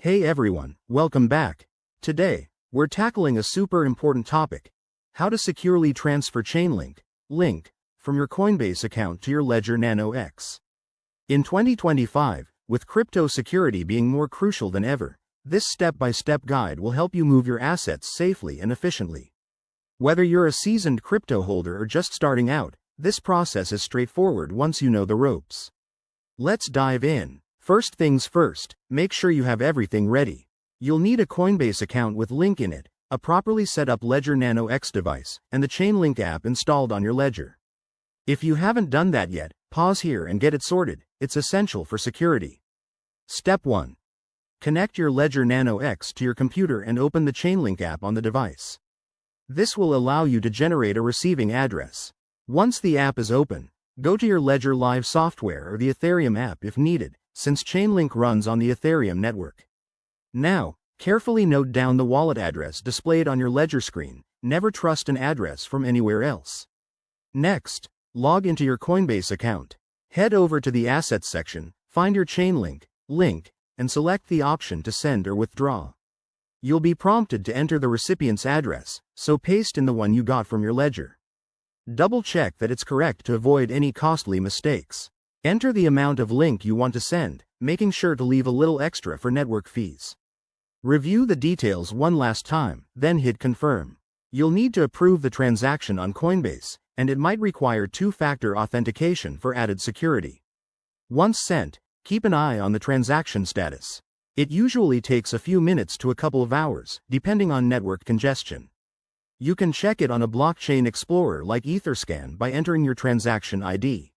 Hey everyone, welcome back. Today, we're tackling a super important topic: how to securely transfer Chainlink link from your Coinbase account to your Ledger Nano X. In 2025, with crypto security being more crucial than ever, this step-by-step guide will help you move your assets safely and efficiently. Whether you're a seasoned crypto holder or just starting out, this process is straightforward once you know the ropes. Let's dive in. First things first, make sure you have everything ready. You'll need a Coinbase account with Link in it, a properly set up Ledger Nano X device, and the Chainlink app installed on your Ledger. If you haven't done that yet, pause here and get it sorted. It's essential for security. Step 1. Connect your Ledger Nano X to your computer and open the Chainlink app on the device. This will allow you to generate a receiving address. Once the app is open, go to your Ledger Live software or the Ethereum app if needed, since Chainlink runs on the Ethereum network. Now, carefully note down the wallet address displayed on your Ledger screen. Never trust an address from anywhere else. Next, log into your Coinbase account. Head over to the Assets section, find your Chainlink link, and select the option to send or withdraw. You'll be prompted to enter the recipient's address, so paste in the one you got from your Ledger. Double-check that it's correct to avoid any costly mistakes. Enter the amount of link you want to send, making sure to leave a little extra for network fees. Review the details one last time, then hit confirm. You'll need to approve the transaction on Coinbase, and it might require two-factor authentication for added security. Once sent, keep an eye on the transaction status. It usually takes a few minutes to a couple of hours, depending on network congestion. You can check it on a blockchain explorer like Etherscan by entering your transaction ID.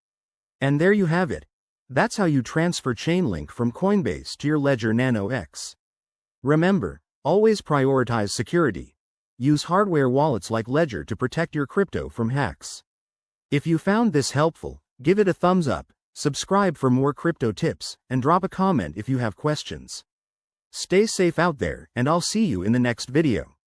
And there you have it. That's how you transfer Chainlink from Coinbase to your Ledger Nano X. Remember, always prioritize security. Use hardware wallets like Ledger to protect your crypto from hacks. If you found this helpful, give it a thumbs up, subscribe for more crypto tips, and drop a comment if you have questions. Stay safe out there, and I'll see you in the next video.